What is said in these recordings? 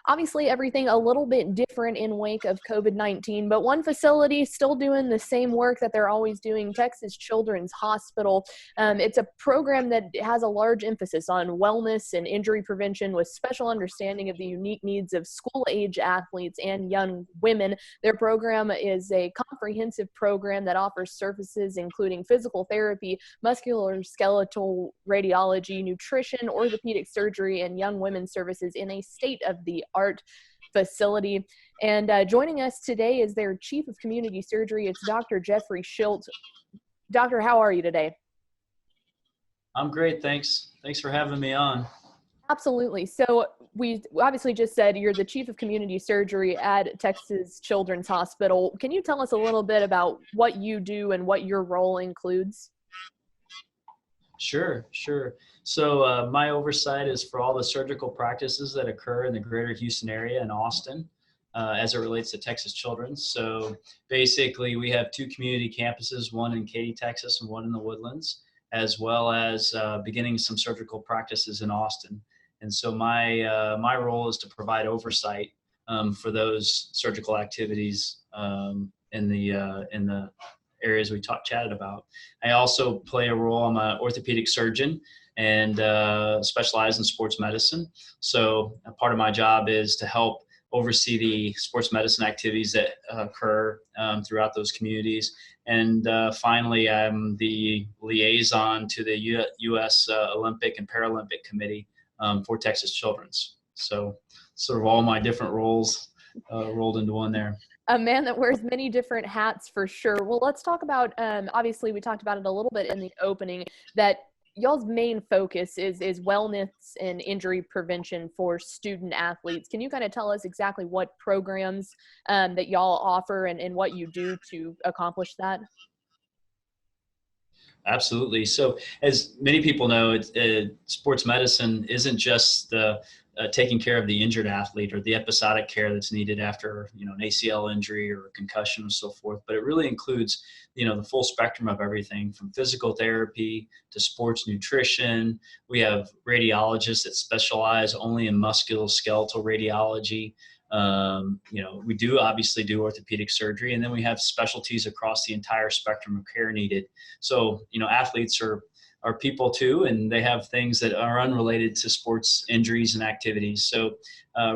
Obviously, everything a little bit different in wake of COVID-19, but one facility still doing the same work that they're always doing, Texas Children's Hospital. It's a program that has a large emphasis on wellness and injury prevention with special understanding of the unique needs of school-age athletes and young women. Their program is a comprehensive program that offers services including physical therapy, musculoskeletal radiology, nutrition, orthopedic surgery, and young women's services in a state-of-the-art facility. And joining us today is their Chief of Community Surgery. It's Dr. Jeffrey Shilt. Doctor, how are you today? I'm great, thanks. Thanks for having me on. Absolutely. So we obviously just said you're the Chief of Community Surgery at Texas Children's Hospital. Can you tell us a little bit about what you do and what your role includes? Sure. So my oversight is for all the surgical practices that occur in the greater Houston area and Austin as it relates to Texas Children's. So basically we have two community campuses, one in Katy, Texas and one in the Woodlands, as well as beginning some surgical practices in Austin. And so my role is to provide oversight for those surgical activities in the areas we chatted about. I also play a role. I'm an orthopedic surgeon and specialize in sports medicine. So a part of my job is to help oversee the sports medicine activities that occur throughout those communities. And finally, I'm the liaison to the U.S. Olympic and Paralympic Committee for Texas Children's. So sort of all my different roles rolled into one there. A man that wears many different hats for sure. Well, let's talk about, obviously we talked about it a little bit in the opening, that y'all's main focus is wellness and injury prevention for student athletes. Can you kind of tell us exactly what programs that y'all offer and what you do to accomplish that? Absolutely. So as many people know, sports medicine isn't just taking care of the injured athlete or the episodic care that's needed after, an ACL injury or a concussion and so forth, but it really includes, the full spectrum of everything from physical therapy to sports nutrition. We have radiologists that specialize only in musculoskeletal radiology. We do obviously do orthopedic surgery, and then we have specialties across the entire spectrum of care needed. So, athletes are people too, and they have things that are unrelated to sports injuries and activities. So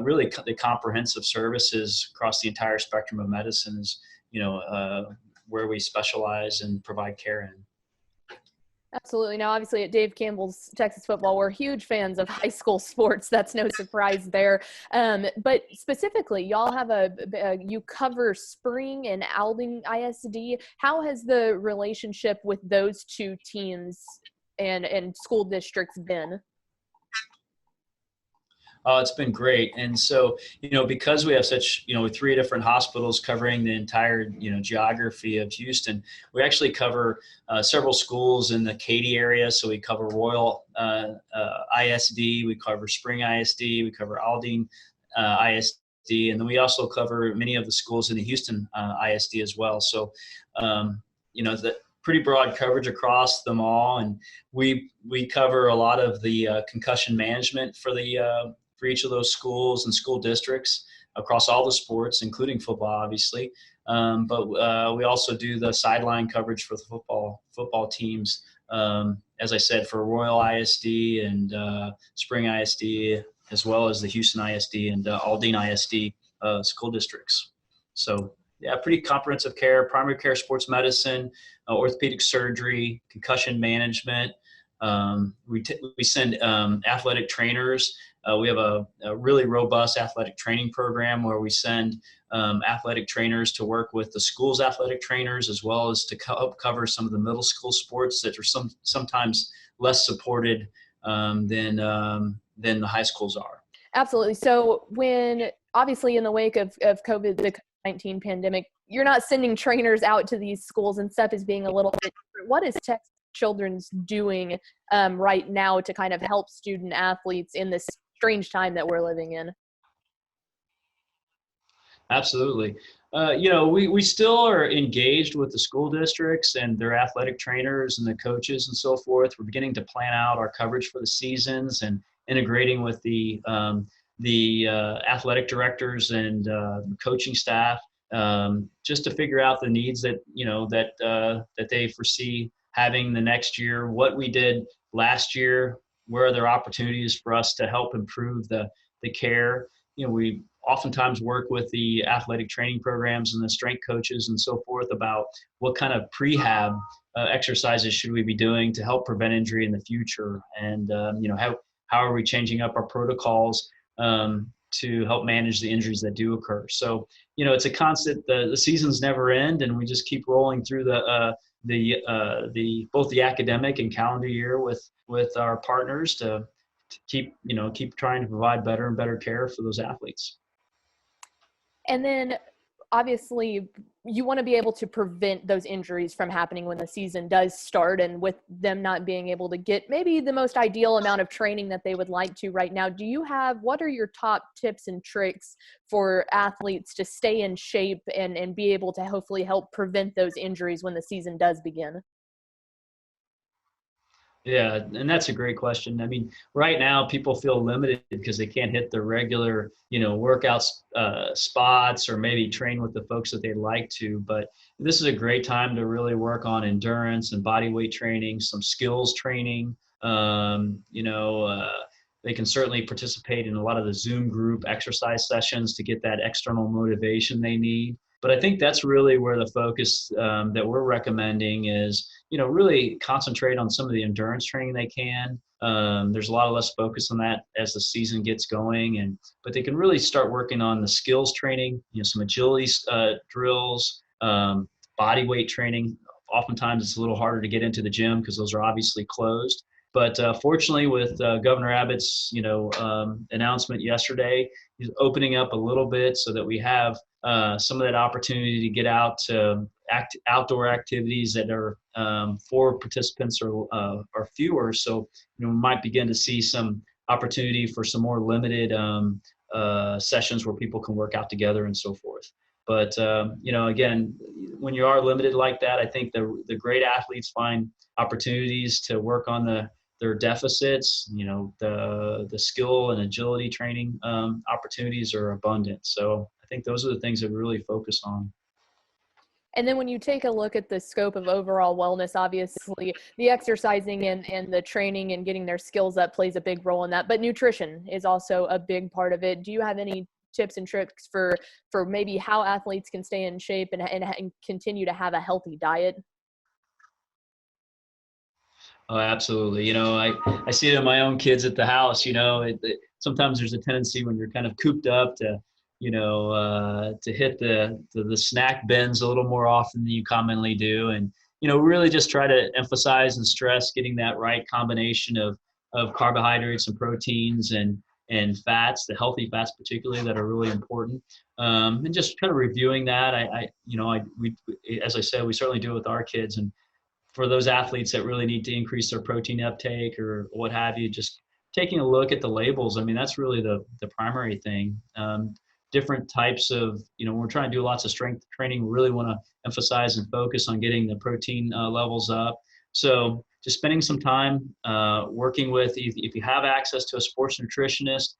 really the comprehensive services across the entire spectrum of medicine is, where we specialize and provide care in. Absolutely. Now, obviously, at Dave Campbell's Texas Football, we're huge fans of high school sports. That's no surprise there. But specifically, y'all have you cover Spring and Alding ISD. How has the relationship with those two teams and school districts been? Oh, it's been great. And so, because we have such, three different hospitals covering the entire, geography of Houston, we actually cover several schools in the Katy area. So we cover Royal ISD, we cover Spring ISD, we cover Aldine ISD, and then we also cover many of the schools in the Houston ISD as well. So, the pretty broad coverage across them all. And we cover a lot of the concussion management for each of those schools and school districts across all the sports, including football, obviously. But we also do the sideline coverage for the football teams, as I said, for Royal ISD and Spring ISD, as well as the Houston ISD and Aldine ISD school districts. So, yeah, pretty comprehensive care, primary care, sports medicine, orthopedic surgery, concussion management. We send athletic trainers. We have a really robust athletic training program where we send athletic trainers to work with the school's athletic trainers, as well as to help cover some of the middle school sports that are sometimes less supported than the high schools are. Absolutely. So when, obviously in the wake of COVID, the COVID-19 pandemic, you're not sending trainers out to these schools, and stuff is being a little bit different. What is Texas Children's doing right now to kind of help student athletes in this strange time that we're living in? Absolutely. We still are engaged with the school districts and their athletic trainers and the coaches and so forth. We're beginning to plan out our coverage for the seasons and integrating with the the athletic directors and coaching staff, just to figure out the needs that that they foresee having the next year, what we did last year, where are there opportunities for us to help improve the care. We oftentimes work with the athletic training programs and the strength coaches and so forth about what kind of prehab exercises should we be doing to help prevent injury in the future, and how are we changing up our protocols to help manage the injuries that do occur. So it's a constant. The seasons never end, and we just keep rolling through the both the academic and calendar year with our partners to keep trying to provide better and better care for those athletes. And then obviously you want to be able to prevent those injuries from happening when the season does start, and with them not being able to get maybe the most ideal amount of training that they would like to right now, what are your top tips and tricks for athletes to stay in shape and be able to hopefully help prevent those injuries when the season does begin? Yeah, and that's a great question. I mean, right now people feel limited because they can't hit their regular, workouts spots, or maybe train with the folks that they'd like to. But this is a great time to really work on endurance and body weight training, some skills training. They can certainly participate in a lot of the Zoom group exercise sessions to get that external motivation they need. But I think that's really where the focus that we're recommending is, really concentrate on some of the endurance training they can. There's a lot of less focus on that as the season gets going, but they can really start working on the skills training, some agility drills, body weight training. Oftentimes it's a little harder to get into the gym because those are obviously closed. But fortunately, with Governor Abbott's, announcement yesterday, he's opening up a little bit so that we have some of that opportunity to get out to outdoor activities that are for participants or fewer. So, we might begin to see some opportunity for some more limited sessions where people can work out together and so forth. But, again, when you are limited like that, I think the great athletes find opportunities to work on their deficits. The skill and agility training opportunities are abundant. So I think those are the things that we really focus on. And then when you take a look at the scope of overall wellness, obviously the exercising and the training and getting their skills up plays a big role in that, but nutrition is also a big part of it. Do you have any tips and tricks for maybe how athletes can stay in shape and continue to have a healthy diet? Oh, absolutely. I see it in my own kids at the house. Sometimes there's a tendency when you're kind of cooped up to, to hit the snack bins a little more often than you commonly do. And, really just try to emphasize and stress getting that right combination of carbohydrates and proteins and fats, the healthy fats particularly, that are really important. And just kind of reviewing that. As I said, we certainly do it with our kids. And for those athletes that really need to increase their protein uptake or what have you, just taking a look at the labels. I mean, that's really the primary thing. Different types of, when we're trying to do lots of strength training, we really want to emphasize and focus on getting the protein levels up. So just spending some time working with, if you have access to a sports nutritionist,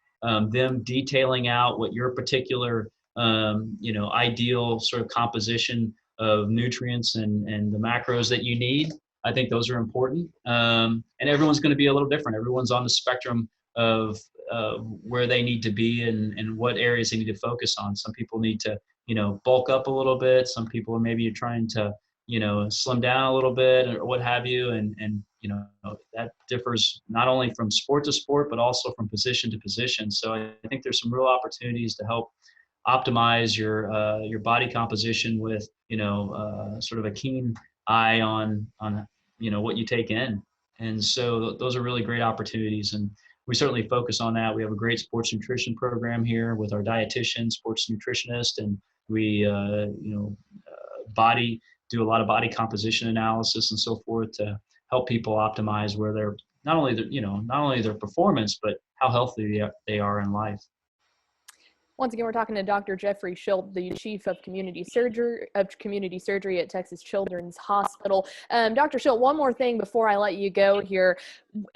them detailing out what your particular, ideal sort of composition of nutrients and the macros that you need. I think those are important. And everyone's going to be a little different. Everyone's on the spectrum of where they need to be and what areas they need to focus on. Some people need to, bulk up a little bit. Some people are maybe trying to, slim down a little bit or what have you. And that differs not only from sport to sport, but also from position to position. So I think there's some real opportunities to help optimize your body composition with sort of a keen eye on what you take in. And so those are really great opportunities, and we certainly focus on that. We have a great sports nutrition program here with our dietitian, sports nutritionist, and we do a lot of body composition analysis and so forth to help people optimize where they're not only their performance, but how healthy they are in life. Once again, we're talking to Dr. Jeffrey Shilt, the Chief of Community Surgery at Texas Children's Hospital. Dr. Shilt, one more thing before I let you go here.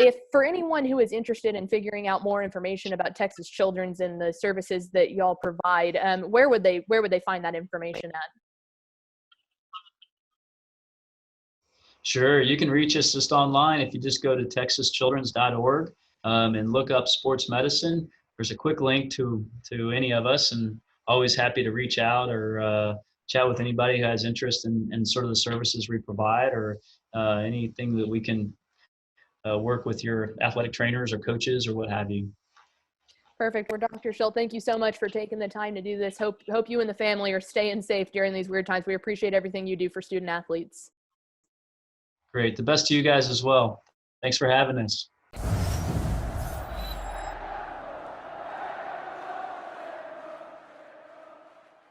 If for anyone who is interested in figuring out more information about Texas Children's and the services that y'all provide, where would they find that information at? Sure, you can reach us just online if you just go to texaschildrens.org and look up sports medicine. There's a quick link to any of us, and always happy to reach out or chat with anybody who has interest in sort of the services we provide, or anything that we can work with your athletic trainers or coaches or what have you. Perfect. Well, Dr. Shilt, thank you so much for taking the time to do this. Hope you and the family are staying safe during these weird times. We appreciate everything you do for student athletes. Great. The best to you guys as well. Thanks for having us.